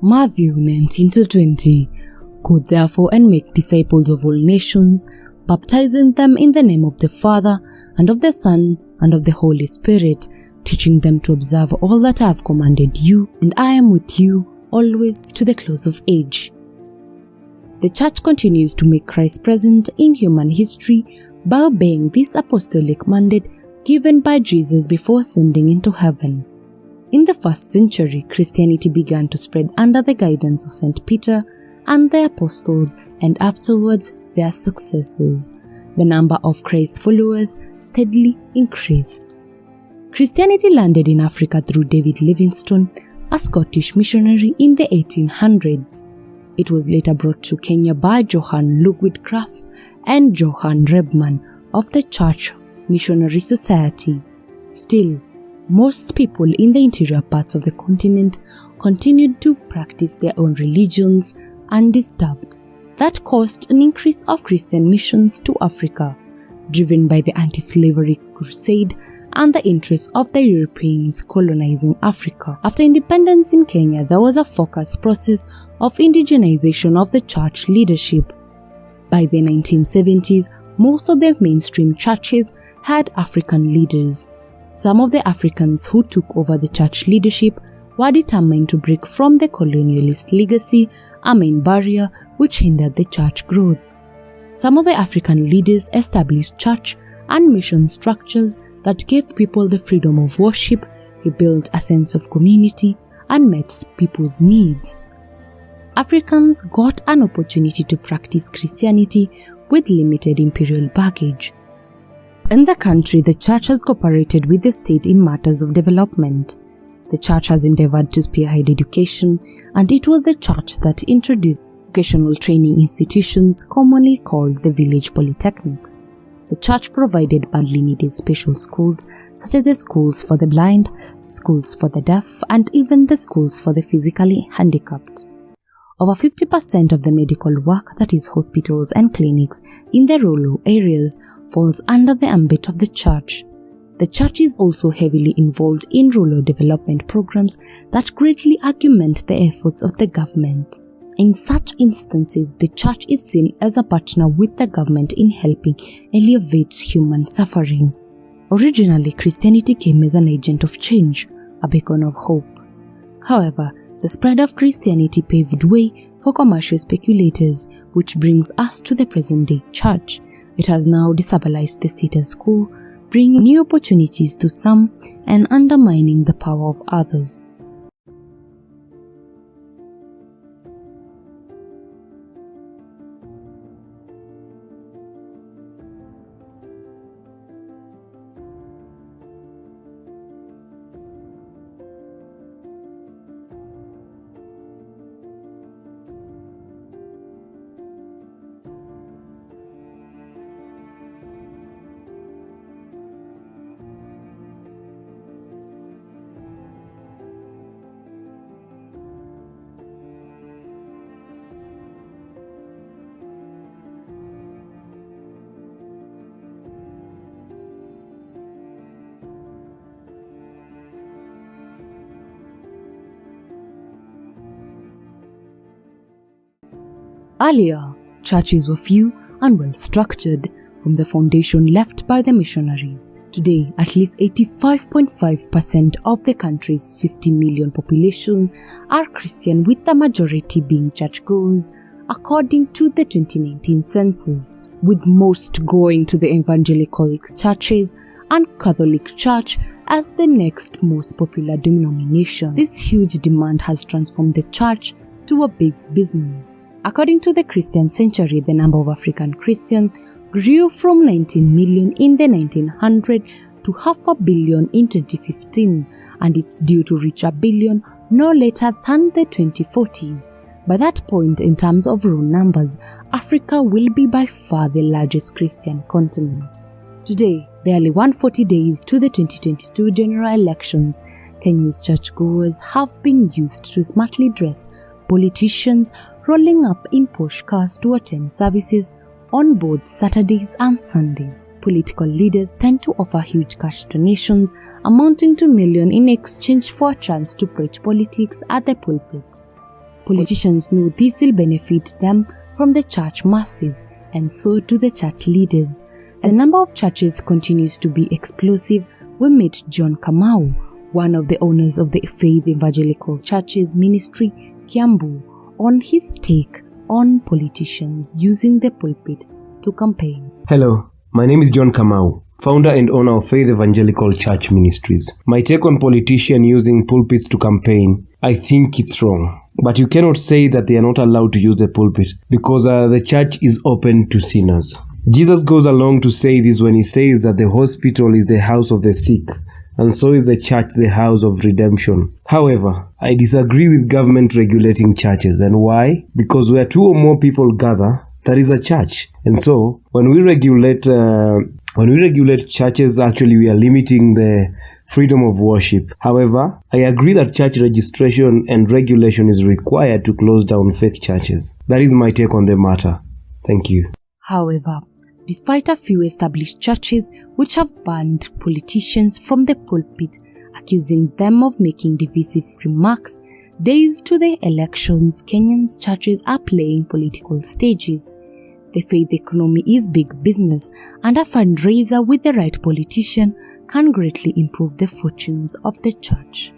Matthew 19-20. Go therefore and make disciples of all nations, baptizing them in the name of the Father, and of the Son, and of the Holy Spirit, teaching them to observe all that I have commanded you, and I am with you always to the close of age. The Church continues to make Christ present in human history by obeying this apostolic mandate given by Jesus before ascending into heaven. In the first century, Christianity began to spread under the guidance of St. Peter and the apostles, and afterwards their successors. The number of Christ followers steadily increased. Christianity landed in Africa through David Livingstone, a Scottish missionary in the 1800s. It was later brought to Kenya by Johann Ludwig Graf and Johann Rebmann of the Church Missionary Society. Still, most people in the interior parts of the continent continued to practice their own religions undisturbed. That caused an increase of Christian missions to Africa, driven by the anti-slavery crusade and the interests of the Europeans colonizing Africa. After independence in Kenya, there was a focused process of indigenization of the church leadership. By the 1970s, most of the mainstream churches had African leaders. Some of the Africans who took over the church leadership were determined to break from the colonialist legacy, a main barrier which hindered the church growth. Some of the African leaders established church and mission structures that gave people the freedom of worship, rebuilt a sense of community, and met people's needs. Africans got an opportunity to practice Christianity with limited imperial baggage. In the country, the church has cooperated with the state in matters of development. The church has endeavored to spearhead education, and it was the church that introduced vocational training institutions commonly called the village polytechnics. The church provided badly needed special schools such as the schools for the blind, schools for the deaf, and even the schools for the physically handicapped. Over 50% of the medical work, that is hospitals and clinics in the rural areas, falls under the ambit of the church. The church is also heavily involved in rural development programs that greatly augment the efforts of the government. In such instances, the church is seen as a partner with the government in helping alleviate human suffering. Originally, Christianity came as an agent of change, a beacon of hope. However, the spread of Christianity paved way for commercial speculators, which brings us to the present-day church. It has now destabilized the status quo, bringing new opportunities to some and undermining the power of others. Earlier, churches were few and well structured from the foundation left by the missionaries. Today, at least 85.5% of the country's 50 million population are Christian, with the majority being churchgoers, according to the 2019 census, with most going to the evangelical churches and Catholic Church as the next most popular denomination. This huge demand has transformed the church to a big business. According to the Christian Century, the number of African Christians grew from 19 million in the 1900s to 500 million in 2015, and it's due to reach 1 billion no later than the 2040s. By that point, in terms of raw numbers, Africa will be by far the largest Christian continent. Today, barely 140 days to the 2022 general elections, Kenya's churchgoers have been used to smartly dressed politicians rolling up in posh cars to attend services on both Saturdays and Sundays. Political leaders tend to offer huge cash donations amounting to millions in exchange for a chance to preach politics at the pulpit. Politicians know this will benefit them from the church masses, and so do the church leaders. As the number of churches continues to be explosive, we meet John Kamau, one of the owners of the Faith Evangelical Churches Ministry, Kiambu, on his take on politicians using the pulpit to campaign. Hello, my name is John Kamau, founder and owner of Faith Evangelical Church Ministries. My take on politicians using pulpits to campaign, I think it's wrong. But you cannot say that they are not allowed to use the pulpit because the church is open to sinners. Jesus goes along to say this when he says that the hospital is the house of the sick, and so is the church the house of redemption. However, I disagree with government regulating churches. And why? Because where two or more people gather, that is a church. And so, when we regulate churches, actually we are limiting the freedom of worship. However, I agree that church registration and regulation is required to close down fake churches. That is my take on the matter. Thank you. However, despite a few established churches which have banned politicians from the pulpit, accusing them of making divisive remarks, days to the elections, Kenyan's churches are playing political stages. The faith economy is big business, and a fundraiser with the right politician can greatly improve the fortunes of the church.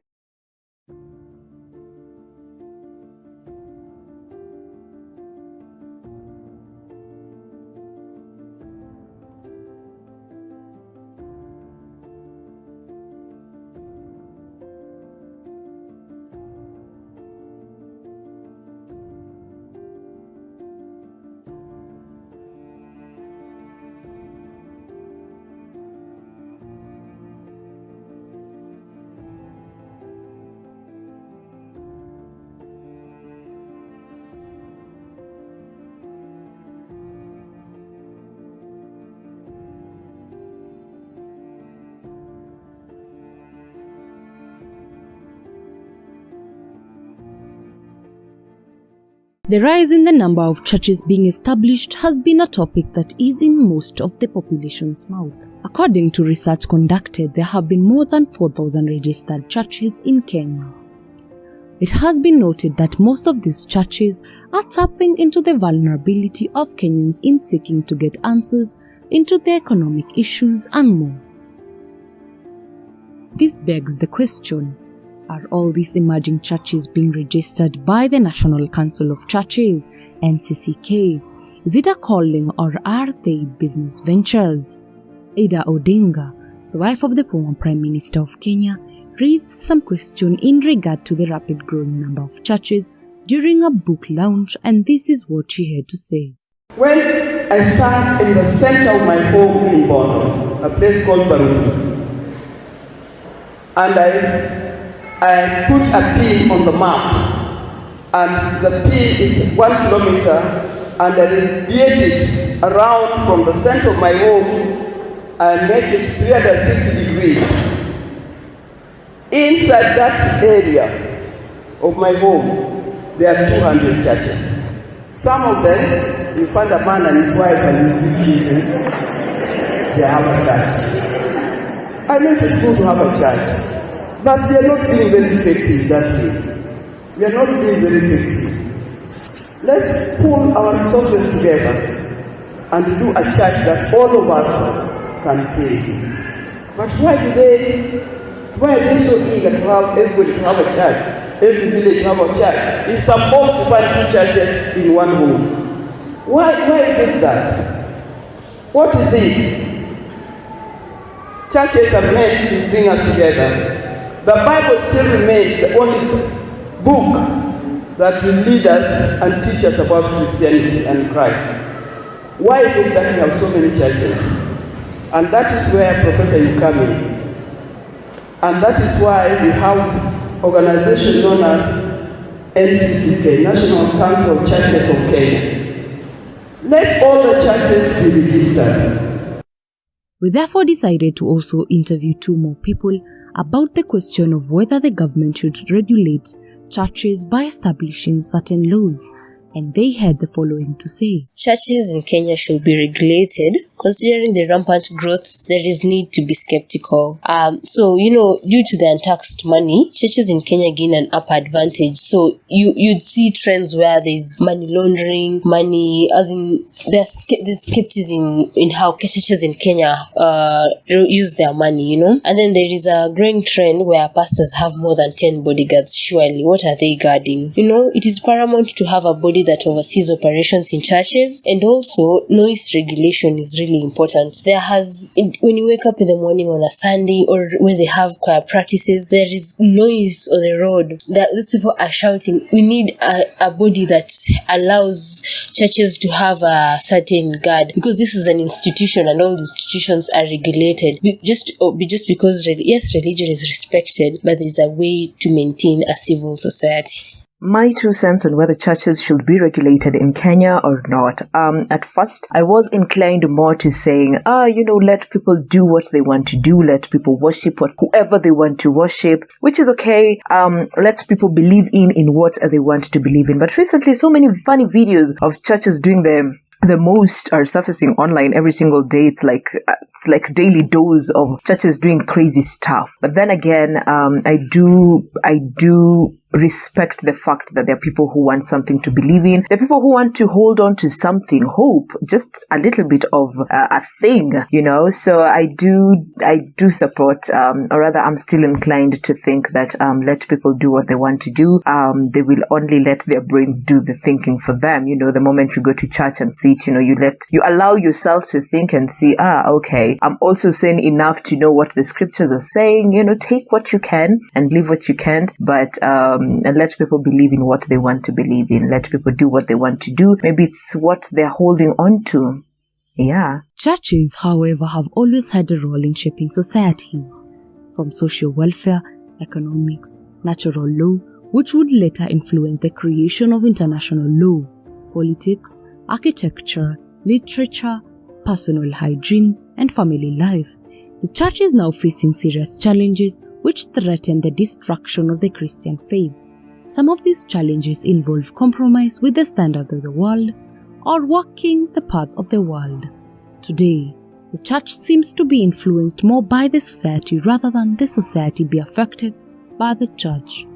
The rise in the number of churches being established has been a topic that is in most of the population's mouth. According to research conducted, there have been more than 4,000 registered churches in Kenya. It has been noted that most of these churches are tapping into the vulnerability of Kenyans in seeking to get answers into their economic issues and more. This begs the question: are all these emerging churches being registered by the National Council of Churches, NCCK? Is it a calling, or are they business ventures? Ida Odinga, the wife of the former Prime Minister of Kenya, raised some question in regard to the rapid growing number of churches during a book launch, and this is what she had to say. When I stand in the center of my home in Bono, a place called Baruti, and I put a pin on the map, and the pin is 1 kilometer, and I radiate it around from the center of my home and make it 360 degrees. Inside that area of my home, there are 200 churches. Some of them, you find a man and his wife and his 2 children, they have a church. I know it is good to have a church, but we are not being very effective that way. We are not being very effective. Let's pull our resources together and do a church that all of us can pay. But why are they so eager to have everybody to have a church, every village to have a church? It's supposed to find 2 churches in one home. Why is it that? What is it? Churches are meant to bring us together. The Bible still remains the only book that will lead us and teach us about Christianity and Christ. Why is it that we have so many churches? And that is where, Professor, you come in. And that is why we have an organization known as NCCK, National Council of Churches of Kenya. Let all the churches be registered. We therefore decided to also interview 2 more people about the question of whether the government should regulate churches by establishing certain laws. and they had the following to say. Churches in Kenya should be regulated. Considering the rampant growth, there is need to be skeptical. Due to the untaxed money, churches in Kenya gain an upper advantage. So you'd see trends where there's money laundering, there's skepticism in how churches in Kenya use their money, And then there is a growing trend where pastors have more than 10 bodyguards. Surely, what are they guarding? It is paramount to have a body that oversees operations in churches, and also noise regulation is really important. When you wake up in the morning on a Sunday or when they have choir practices, there is noise on the road that these people are shouting. We need a body that allows churches to have a certain guard, because this is an institution and all the institutions are regulated. Just because religion is respected, but there is a way to maintain a civil society. My 2 cents on whether churches should be regulated in Kenya or not. At first, I was inclined more to saying, let people do what they want to do. Let people worship whoever they want to worship, which is okay. Let people believe in what they want to believe in. But recently, so many funny videos of churches doing the most are surfacing online every single day. It's like daily dose of churches doing crazy stuff. But then again, I do respect the fact that there are people who want something to believe in. There are people who want to hold on to something, hope, just a little bit of a thing, So I do support, or rather I'm still inclined to think that let people do what they want to do. They will only let their brains do the thinking for them. The moment you go to church and sit, you allow yourself to think and see, okay, I'm also sane enough to know what the scriptures are saying. Take what you can and leave what you can't, but and let people believe in what they want to believe in. Let people do what they want to do. Maybe it's what they're holding on to. Yeah. Churches, however, have always had a role in shaping societies, from social welfare, economics, natural law, which would later influence the creation of international law, politics, architecture, literature, personal hygiene, and family life. The church is now facing serious challenges which threaten the destruction of the Christian faith. Some of these challenges involve compromise with the standard of the world or walking the path of the world. Today, the church seems to be influenced more by the society rather than the society be affected by the church.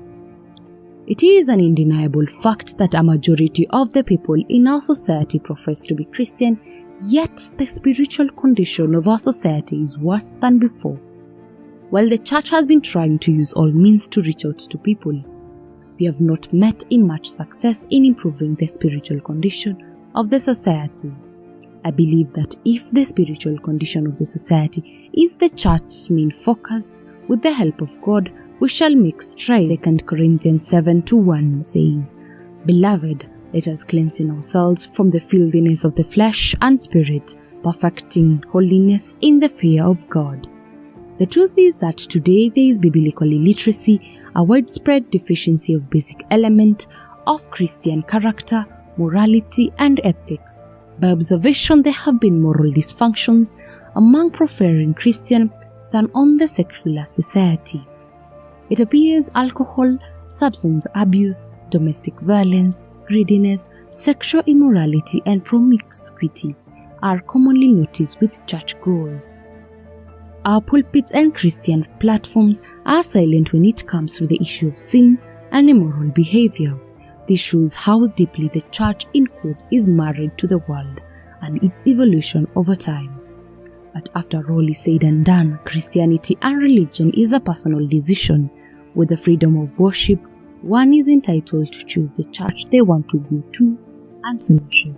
It is an undeniable fact that a majority of the people in our society profess to be Christian, yet the spiritual condition of our society is worse than before. While the church has been trying to use all means to reach out to people, we have not met in much success in improving the spiritual condition of the society. I believe that if the spiritual condition of the society is the church's main focus, with the help of God, we shall make strides. 2 Corinthians 7:1 says, "Beloved, let us cleanse ourselves from the filthiness of the flesh and spirit, perfecting holiness in the fear of God." The truth is that today there is biblical illiteracy, a widespread deficiency of basic element of Christian character, morality, and ethics. By observation, there have been moral dysfunctions among professing Christian than on the secular society. It appears alcohol, substance abuse, domestic violence, greediness, sexual immorality, and promiscuity are commonly noticed with churchgoers. Our pulpits and Christian platforms are silent when it comes to the issue of sin and immoral behavior. This shows how deeply the church, in quotes, is married to the world and its evolution over time. But after all is said and done, Christianity and religion is a personal decision. With the freedom of worship, one is entitled to choose the church they want to go to and fellowship.